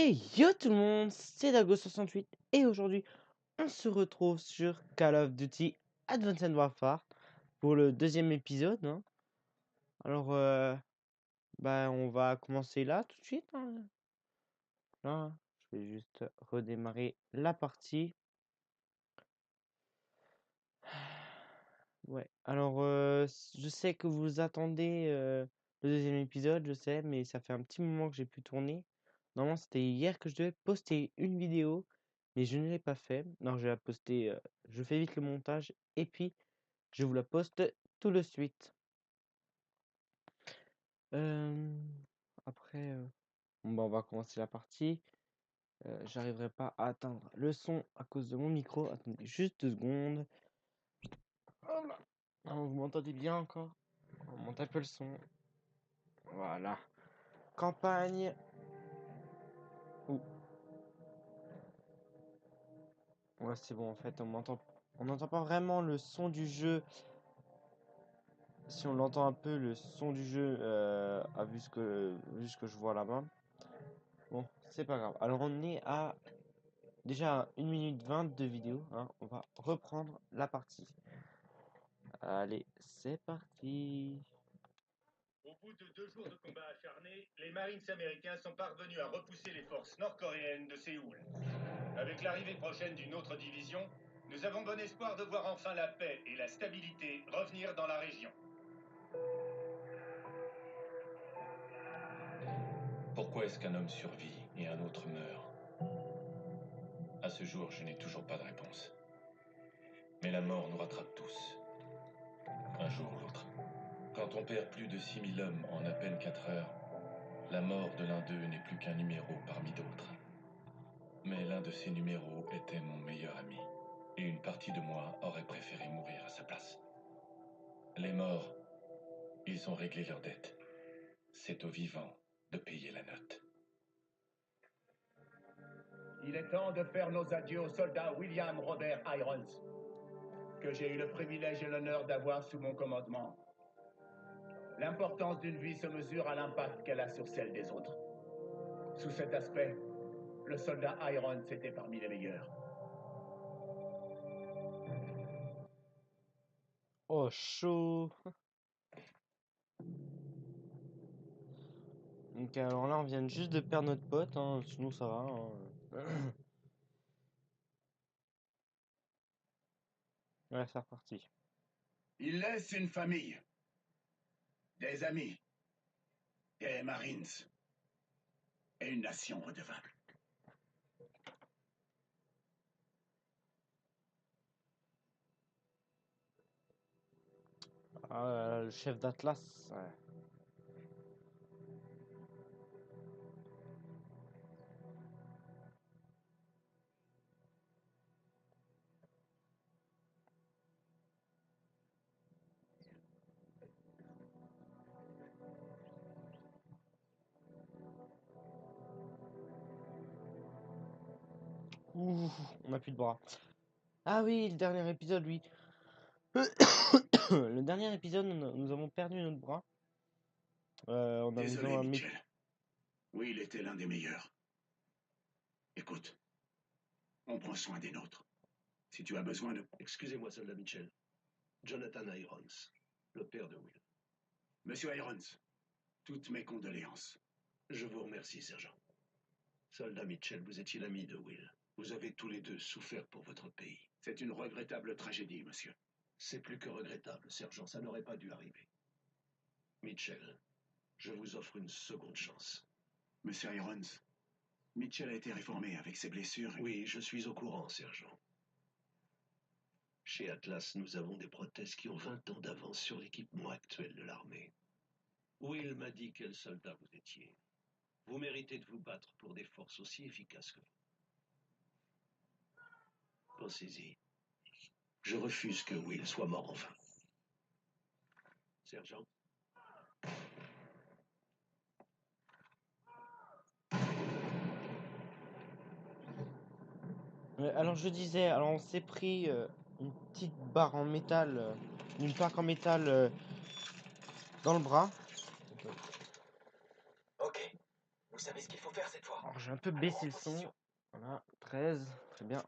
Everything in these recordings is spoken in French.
Hey yo tout le monde, c'est Dago68 et aujourd'hui on se retrouve sur Call of Duty Advanced Warfare pour le deuxième épisode. Alors on va commencer là tout de suite. Là, je vais juste redémarrer la partie. Ouais, alors je sais que vous attendez le deuxième épisode, je sais, mais ça fait un petit moment que j'ai pu tourner. Normalement, c'était hier que je devais poster une vidéo, mais je ne l'ai pas fait. Non, je vais la poster, je fais vite le montage et puis je vous la poste tout de suite. Après, on va commencer la partie. J'arriverai pas à atteindre le son à cause de mon micro. Attendez juste 2 secondes. Voilà. Vous m'entendez bien encore? On monte un peu le son. Voilà. Campagne. Ouh. Ouais, c'est bon en fait, on n'entend pas vraiment le son du jeu. Si on l'entend un peu, le son du jeu, vu ce que je vois là-bas. Bon, c'est pas grave. Alors on est à déjà 1 minute 20 de vidéo. On va reprendre la partie. Allez, c'est parti. Au bout de 2 jours de combats acharnés, les Marines américains sont parvenus à repousser les forces nord-coréennes de Séoul. Avec l'arrivée prochaine d'une autre division, nous avons bon espoir de voir enfin la paix et la stabilité revenir dans la région. Pourquoi est-ce qu'un homme survit et un autre meurt? À ce jour, je n'ai toujours pas de réponse. Mais la mort nous rattrape tous. Un jour ou l'autre. Quand on perd plus de 6000 hommes en à peine 4 heures, la mort de l'un d'eux n'est plus qu'un numéro parmi d'autres. Mais l'un de ces numéros était mon meilleur ami. Et une partie de moi aurait préféré mourir à sa place. Les morts, ils ont réglé leurs dettes. C'est aux vivants de payer la note. Il est temps de faire nos adieux au soldat William Robert Irons, que j'ai eu le privilège et l'honneur d'avoir sous mon commandement. L'importance d'une vie se mesure à l'impact qu'elle a sur celle des autres. Sous cet aspect, le soldat Irons était parmi les meilleurs. Oh, chaud. Donc alors là, on vient juste de perdre notre pote, sinon ça va. Ouais, c'est reparti. Il laisse une famille, des amis, des Marines et une nation redevable. Ah, le chef d'Atlas. Ouais. Ouh, on a plus de bras. Ah oui, le dernier épisode, oui. Le dernier épisode, nous avons perdu notre bras. On a Désolé, mis un Mitchell. Oui, il était l'un des meilleurs. Écoute, on prend soin des nôtres. Si tu as besoin de... Excusez-moi, soldat Mitchell. Jonathan Irons, le père de Will. Monsieur Irons, toutes mes condoléances. Je vous remercie, sergent. Soldat Mitchell, vous étiez l'ami de Will. Vous avez tous les deux souffert pour votre pays. C'est une regrettable tragédie, monsieur. C'est plus que regrettable, sergent. Ça n'aurait pas dû arriver. Mitchell, je vous offre une seconde chance. Monsieur Irons, Mitchell a été réformé avec ses blessures. Oui, je suis au courant, sergent. Chez Atlas, nous avons des prothèses qui ont 20 ans d'avance sur l'équipement actuel de l'armée. Will m'a dit quel soldat vous étiez. Vous méritez de vous battre pour des forces aussi efficaces que vous. Pensez-y. Je refuse que Will soit mort enfin. Sergent. Alors je disais, alors on s'est pris une petite barre en métal, une plaque en métal dans le bras. Ok, vous savez ce qu'il faut faire cette fois. Alors j'ai un peu baissé le son. Voilà, 13, très bien.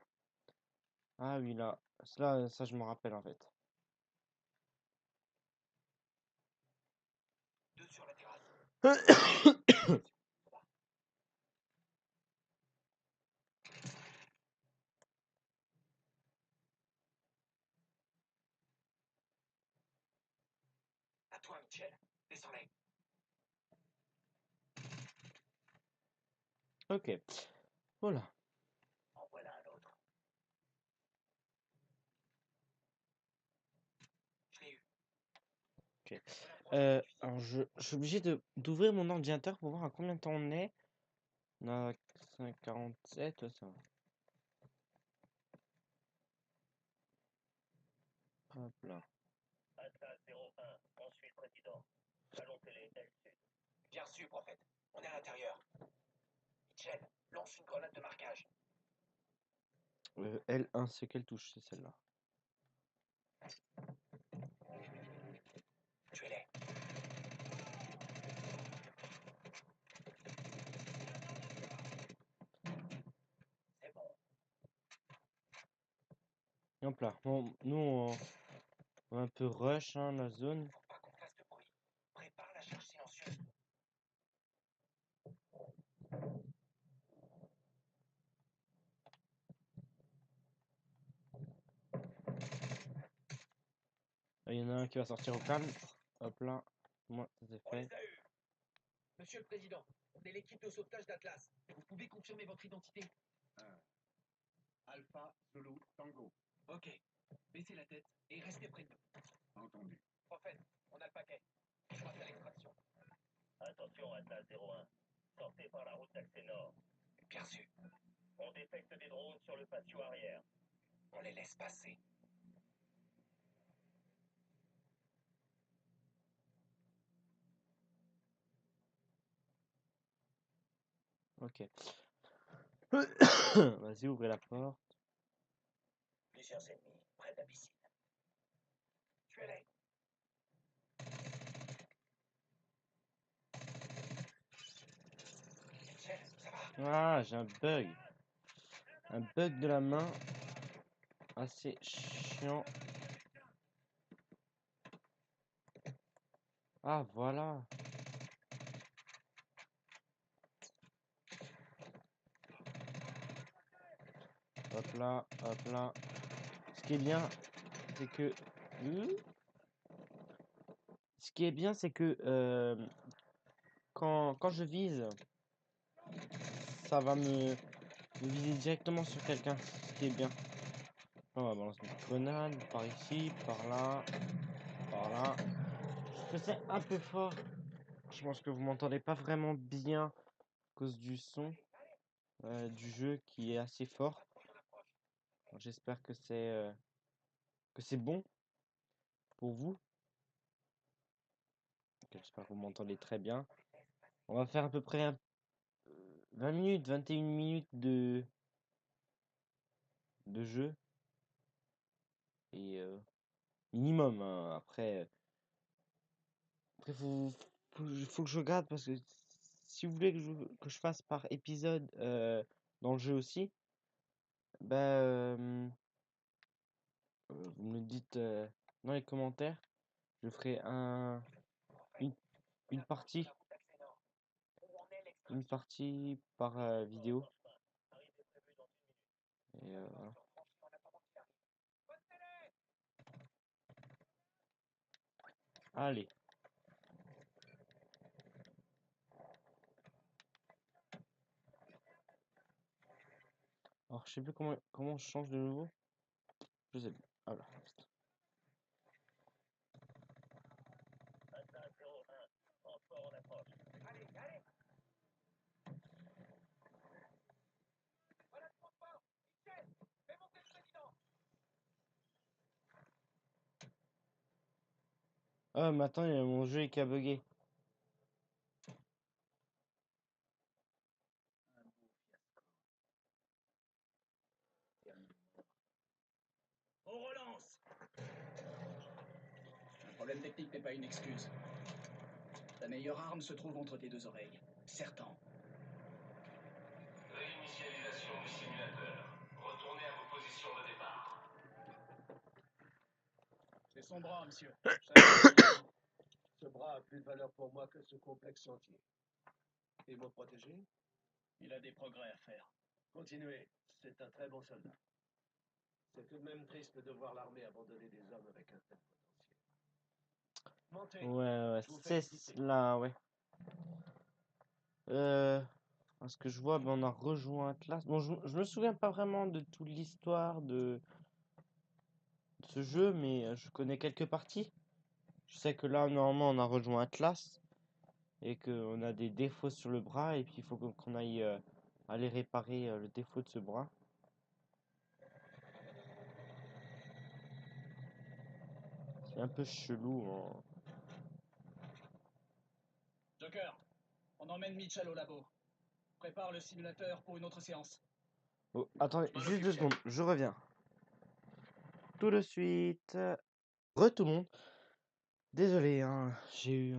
Ah oui, là, ça je me rappelle en fait. Deux sur la terrasse. À toi, Mitchell. Descends-les. Ok, voilà. En voilà un autre. Je l'ai eu. Ok. Alors je suis obligé d'ouvrir mon ordinateur pour voir à combien de temps on est. On a 5,47, ouais, ça va. Hop là. Alpha 01, on suit le président. Allons télé, L Sud. Bien reçu, prophète. On est à l'intérieur. Mitchell, lance une grenade de marquage. L1, c'est quelle touche? C'est celle-là. Tuez-les. C'est bon. Et hop là. Bon, nous, on va un peu rush hein, la zone. Faut pas qu'on fasse de bruit. Prépare la charge silencieuse. Il y en a un qui va sortir au calme. Hop là. Moi, ça c'est On fait. les a eus. Monsieur le Président, on est l'équipe de sauvetage d'Atlas. Vous pouvez confirmer votre identité? Alpha Zulu Tango. Ok. Baissez la tête et restez près de nous. Entendu. Prophète, on a le paquet. Je passe à l'extraction. Attention, Atlas 01. Sortez par la route d'accès nord. Bien reçu. On détecte des drones sur le patio arrière. On les laisse passer. Ok. Vas-y, ouvrez la porte. Plusieurs ennemis près de la piscine. Tuez-les. Mitchell, ça va? Ah, j'ai un bug. Un bug de la main. Assez chiant. Ah, voilà. Hop là, hop là. Ce qui est bien, c'est que... Ce qui est bien, c'est que quand je vise, ça va me viser directement sur quelqu'un. Ce qui est bien. On va balancer une grenade par ici, par là, par là. Je sais que c'est un peu fort. Je pense que vous m'entendez pas vraiment bien à cause du son du jeu qui est assez fort. J'espère que c'est bon pour vous. J'espère que vous m'entendez très bien. On va faire à peu près 20 minutes, 21 minutes de jeu. Et minimum, hein. Après, faut que je regarde parce que si vous voulez que je fasse par épisode dans le jeu aussi, bah, vous me le dites dans les commentaires. Je ferai une, une partie, une partie par vidéo. Et voilà. Allez. Alors, je sais plus comment je change de nouveau. Je sais plus. Voilà. Atlas 01, transport en approche. Allez, allez. Voilà le transport. Mitchell, fais monter le président. Ah, mais attends, il y a mon jeu qui a bugué. On relance. Un problème technique n'est pas une excuse. Ta meilleure arme se trouve entre tes deux oreilles. Serpent. C'est son bras, monsieur. Chacun Ce bras a plus de valeur pour moi que ce complexe entier. Et me protéger? il a des progrès à faire. Continuez. C'est un très bon soldat. C'est tout de même triste de voir l'armée abandonner des hommes avec un tel potentiel. Montez. Ouais, Je vous fais c'est visiter. là, ouais. À ce que je vois, ben, on a rejoint Atlas. Bon, je me souviens pas vraiment de toute l'histoire de ce jeu, mais je connais quelques parties. Je sais que là, normalement, on a rejoint Atlas et qu'on a des défauts sur le bras et puis il faut qu'on aille aller réparer le défaut de ce bras. C'est un peu chelou, hein. Joker, on emmène Mitchell au labo. Prépare le simulateur pour une autre séance. Oh, attendez, Je m'en juste occupe, 2 chef. secondes, je reviens. Tout de suite. Tout le monde. Désolé, hein, j'ai eu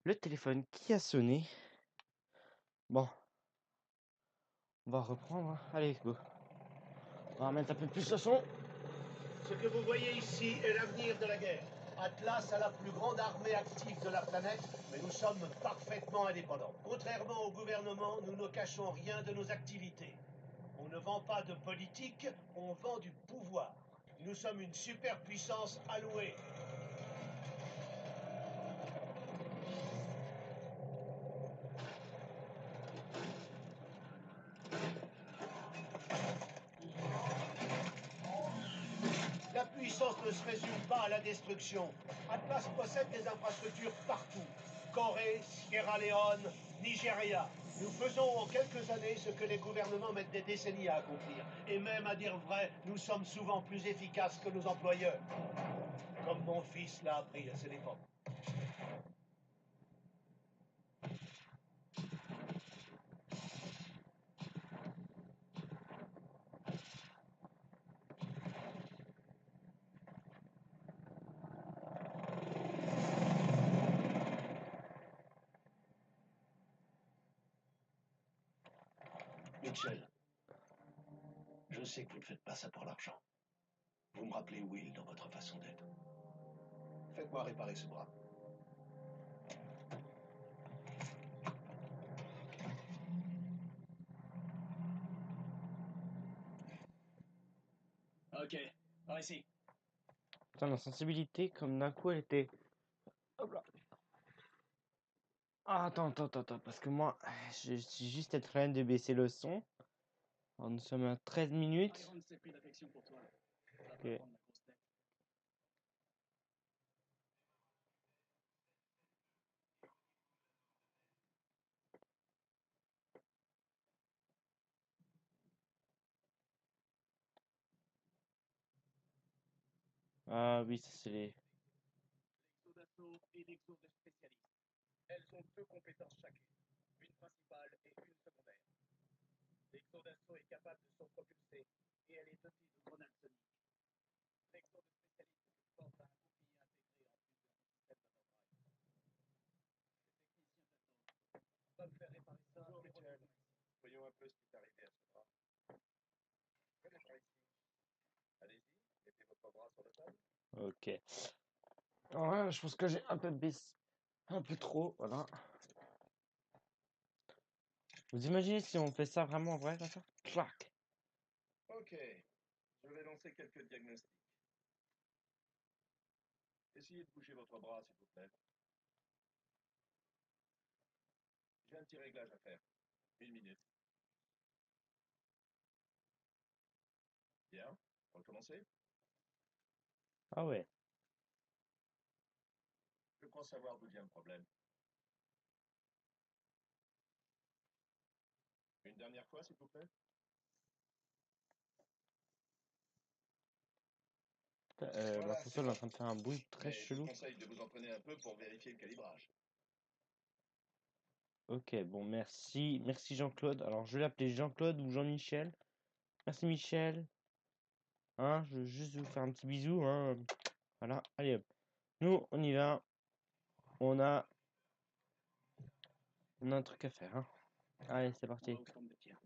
le téléphone qui a sonné. Bon, on va reprendre, hein. Allez, go. On va mettre un peu plus le son. Ce que vous voyez ici est l'avenir de la guerre. Atlas a la plus grande armée active de la planète, mais nous sommes parfaitement indépendants. Contrairement au gouvernement, nous ne cachons rien de nos activités. On ne vend pas de politique, on vend du pouvoir. Nous sommes une superpuissance allouée. La puissance ne se résume pas à la destruction. Atlas possède des infrastructures partout. Corée, Sierra Leone, Nigeria. Nous faisons en quelques années ce que les gouvernements mettent des décennies à accomplir. Et même à dire vrai, nous sommes souvent plus efficaces que nos employeurs. Comme mon fils l'a appris à ses dépens. Mitchell, je sais que vous ne faites pas ça pour l'argent. Vous me rappelez Will dans votre façon d'être. Faites-moi réparer ce bras. Ok, par ici. Putain, la sensibilité, comme d'un coup, elle était. Hop là. Ah, attends, parce que moi, je suis juste en train de baisser le son. Alors, nous sommes à 13 minutes. Iron s'est pris d'affection pour toi. Ça va Ok. pas prendre la grosse tête. Ah oui, ça c'est les. L'exo d'assaut et l'exo de spécialiste. Elles ont deux compétences chacune. Une principale et une secondaire. L'exo d'assaut est capable de s'autopulser et elle est dotée de grenades soniques. L'exo de spécialiste se porte à un bouclier intégré en plus de son système d'overdrive. Le technicien t'attend. Va me faire réparer ça. Bonjour, Mitchell. Voyons un peu ce qui est arrivé à ce bras. Venez par ici. Allez-y, mettez votre bras sur le sol. Ok. Ouais, je pense que j'ai un peu baissé. Un peu trop, voilà. Vous imaginez si on fait ça vraiment en vrai, comme ça? Clac! Ok, je vais lancer quelques diagnostics. Essayez de bouger votre bras, s'il vous plaît. J'ai un petit réglage à faire. 1 minute. Bien, recommencez. Ah ouais. Je crois savoir d'où vient le problème. Une dernière fois, s'il vous plaît. La Voilà, c'est console est en bon. train de faire un bruit très Mais je vous chelou. conseille de vous entraîner un peu pour vérifier le calibrage. Ok, bon, merci. Merci Jean-Claude. Alors, je vais l'appeler Jean-Claude ou Jean-Michel. Merci Michel. Hein, je veux juste vous faire un petit bisou. Hein. Voilà, allez hop. Nous, on y va. On a, on a un truc à faire. Hein. Allez, c'est On parti. va au stand de tir.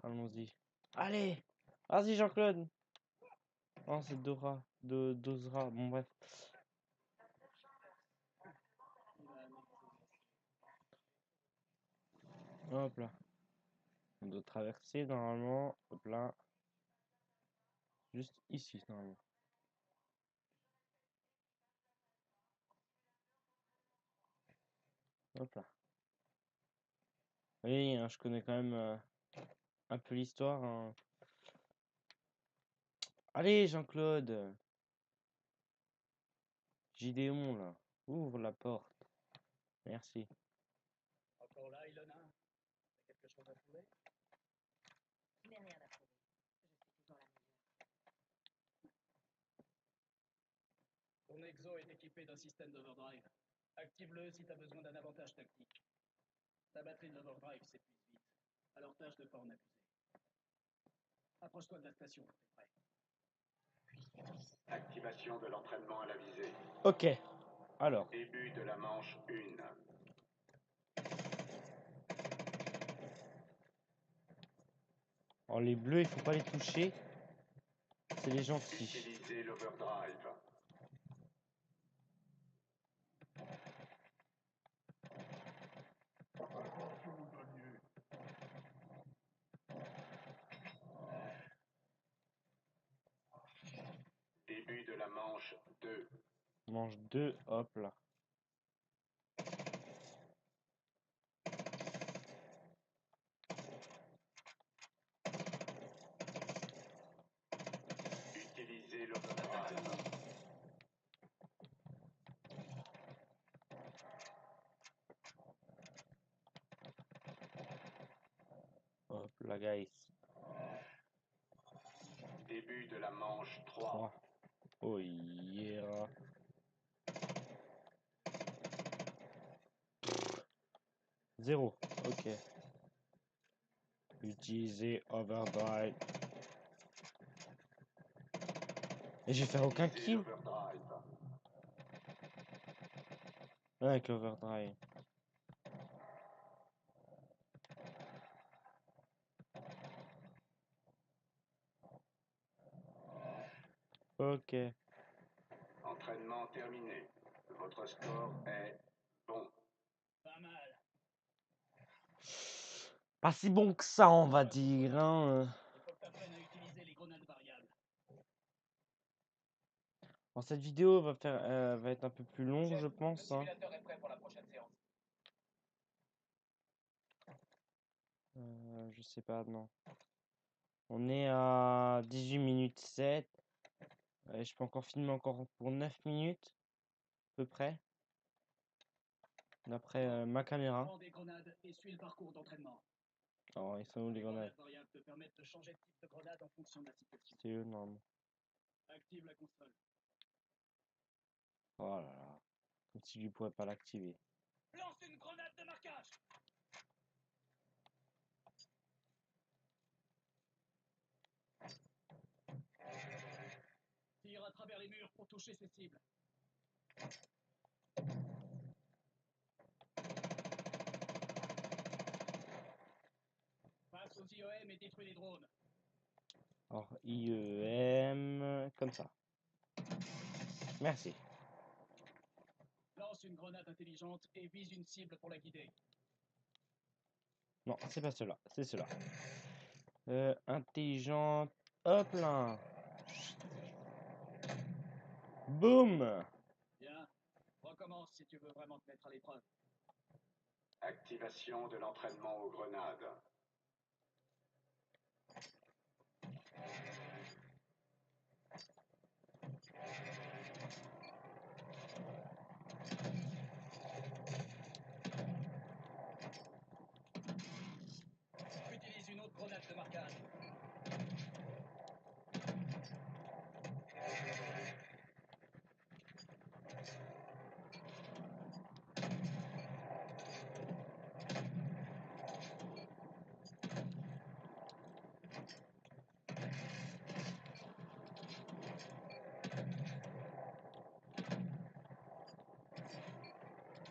Allons-y. Allez, vas-y Jean-Claude. Oh, c'est Dora. Dozra. Bon, bref. Hop là. On doit traverser normalement. Hop là. Juste ici, normalement. Hop là. Oui, hein, je connais quand même un peu l'histoire. Hein. Allez, Jean-Claude. Gideon, là. Ouvre la porte. Merci. Encore là, Ilona? T'as quelque chose à prouver? Je n'ai rien à prouver. Je suis toujours la meilleure. Ton exo est équipé d'un système d'overdrive. Active-le si t'as besoin d'un avantage tactique. Ta batterie de l'overdrive s'épuise vite. Alors tâche de pas en abuser. Approche-toi de la station quand t'es prêt. Activation de l'entraînement à la visée. Ok. Alors. Début de la manche 1. Alors, les bleus, il faut pas les toucher. C'est les gentils. Utilisez l'overdrive. Début de la manche 2. Manche 2, hop là. Utilisez l'overdrive. Hop là, guys. Début de la manche 3. 3. Oh yeah. Zéro. Ok. Utiliser overdrive. Et j'ai fait aucun Utilisez kill l'overdrive. avec l'overdrive. Ok. Entraînement terminé. Votre score est bon. Pas mal. Pas si bon que ça, on va dire. Hein. Il faut que t'apprennes à utiliser les grenades variables. Bon, cette vidéo va être un peu plus longue, je pense. Le Hein. simulateur est prêt pour la prochaine séance. Je sais pas, non. On est à 18 minutes 7. Je peux encore filmer encore pour 9 minutes, à peu près. D'après ma caméra. Prends des grenades et suis le parcours d'entraînement. Alors, ils sont où les grenades? Variables te permettent de changer de type de grenade en fonction de la situation. C'est eux, normalement. Active la console. Oh là là. Comme si je pourrais pas l'activer. Lance une grenade de marquage. Tire à travers les murs pour toucher ses cibles. Passe aux IEM et détruis les drones. Alors, IEM, comme ça. Merci. Lance une grenade intelligente et vise une cible pour la guider. Non, c'est pas cela, c'est cela. Intelligente. Hop là. Boum. Bien. Recommence si tu veux vraiment te mettre à l'épreuve. Activation de l'entraînement aux grenades. Utilise une autre grenade de marquage.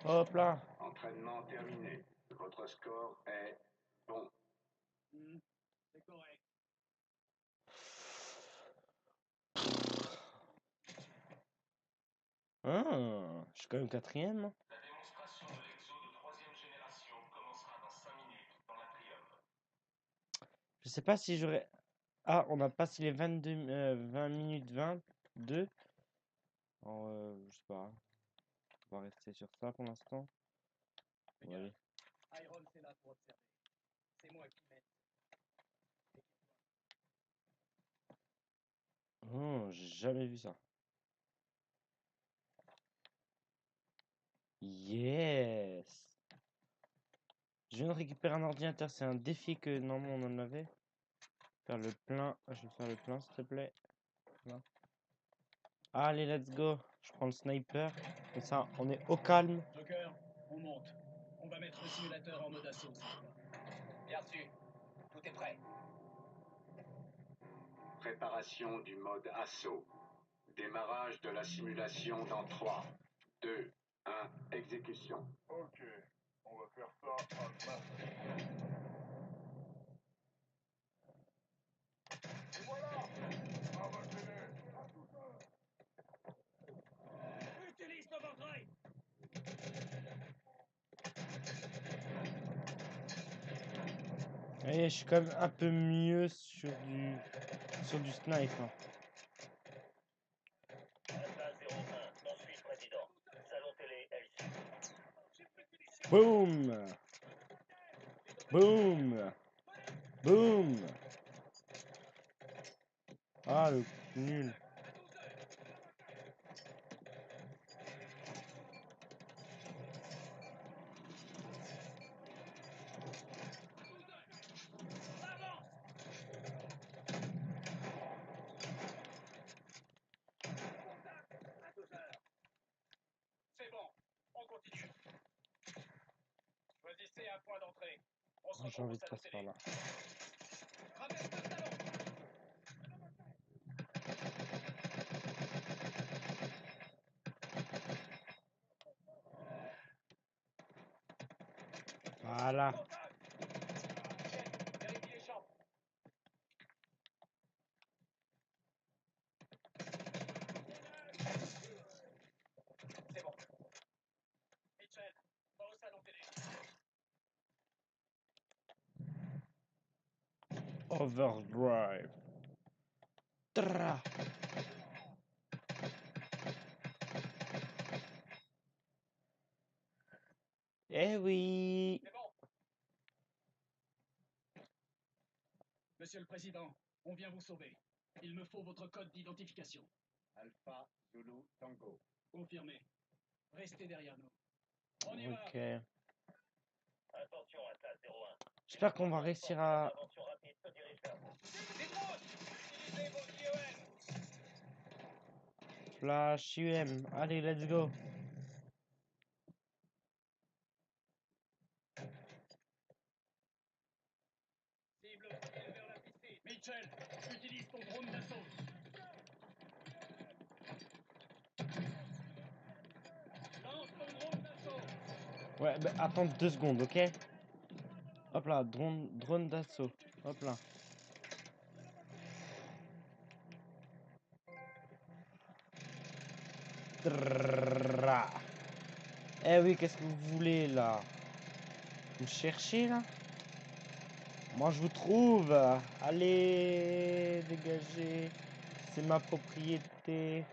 Hop là. Entraînement terminé. Votre score est bon. C'est correct. Ah, je suis quand même quatrième. La démonstration de l'exo de 3e génération commencera dans 5 minutes dans l'atrium. Je sais pas si j'aurais... Ah, on a passé les 20 minutes 22. Alors, je sais pas. On va rester sur ça pour l'instant. Bon, allez. Iron, c'est là pour observer. C'est moi qui mène. Oh, j'ai jamais vu ça. Yes! Je viens de récupérer un ordinateur. C'est un défi que normalement on en avait. Faire le plein. Je vais faire le plein, s'il te plaît. Là. Allez, let's go. Je prends le sniper. Comme ça, on est au calme. Joker, on monte. On va mettre le simulateur en mode assaut cette fois. Bien sûr. Tout est prêt. Préparation du mode assaut. Démarrage de la simulation dans 3, 2, 1, exécution. Ok, on va faire ça à masse. Et voilà. Ah bah Utilise l'overdrive. Et je suis quand même un peu mieux sur du snipe. Hein. Alpha 01, on suit le président. Salon télé, LC. Boum! Boum! Boum! Ah, le nul. C'est bon, on continue. Choisissez un point d'entrée. On se J'ai retrouve au envie de salon passer par télé. là. Traverse le salon. Voilà. Vérifie les chambres. C'est bon. Mitchell, va au salon télé. Overdrive. Tra. Eh oui. C'est bon. Monsieur le Président, on vient vous sauver. Il me faut votre code d'identification. Alpha Zulu Tango. Confirmé. Restez derrière nous. On y va. Ok. Attention, Alpha 01. J'espère qu'on va réussir à... Intervention rapide se dirige vers vous. Des drones. Utilisez vos IEM. Flash UM. Allez, let's go. Cible hostile vers la piscine. Mitchell, utilise ton drone d'assaut. Lance ton drone d'assaut. Ouais, bah, attends 2 secondes, ok? Hop là, drone d'assaut. Hop là. Tra. Eh oui, qu'est-ce que vous voulez là? Vous me cherchez là? Moi je vous trouve. Allez, dégagez. C'est ma propriété.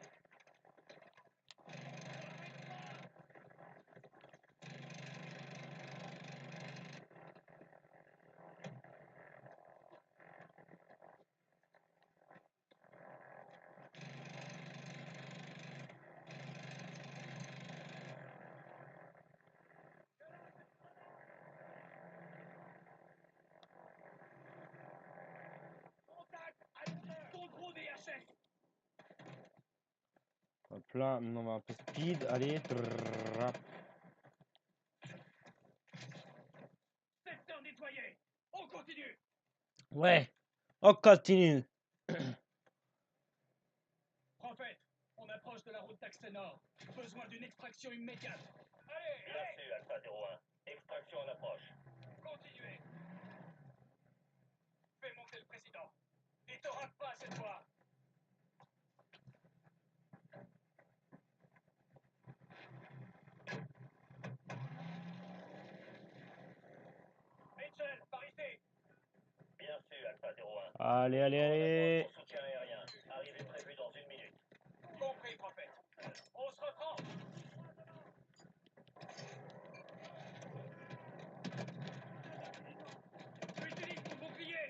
Contact. Ton drone DHS. Hop là, maintenant on va un peu speed. Allez. Tra. Secteur nettoyé. On continue. Ouais, on continue. Prophète, on approche de la route d'accès nord. Besoin d'une extraction immédiate. Allez, Bien sûr, Alpha 01. Extraction en approche. continuez. Fais monter le président. Il te rate pas cette fois. Allez, allez, allez. Soutien aérien. Arrivée prévue dans 1 minute. Compris, prophète. On se reprend. Utilise ton bouclier.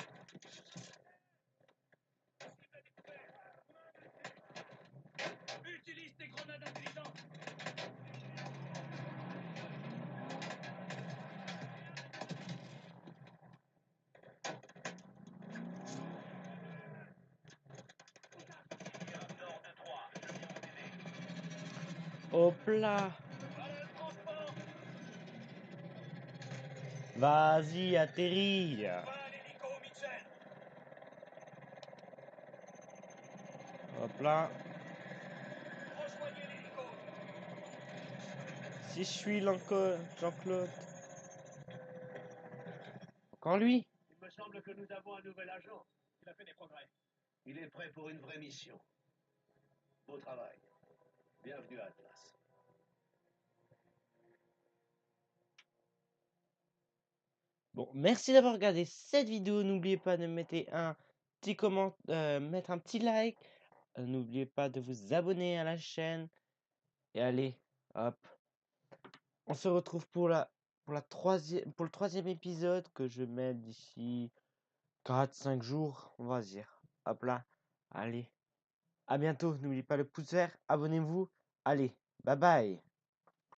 Utilise tes grenades intelligentes. Nord de 3. Je viens vous aider. Hop là. Allez, le transport. Vas-y, atterris. Va à l'hélico, Mitchell. Hop là. Rejoignez l'hélico. Si je suis Jean-Claude. Encore lui. Il me semble que nous avons un nouvel agent. Il a fait des progrès. Il est prêt pour une vraie mission. Beau travail. Bienvenue à Atlas. Bon, merci d'avoir regardé cette vidéo. N'oubliez pas de mettre un petit mettre un petit like. N'oubliez pas de vous abonner à la chaîne. Et allez, hop. On se retrouve pour le troisième épisode que je mets d'ici 4-5 jours, on va dire. Hop là. Allez. À bientôt. N'oubliez pas le pouce vert. Abonnez-vous. Allez. Bye bye.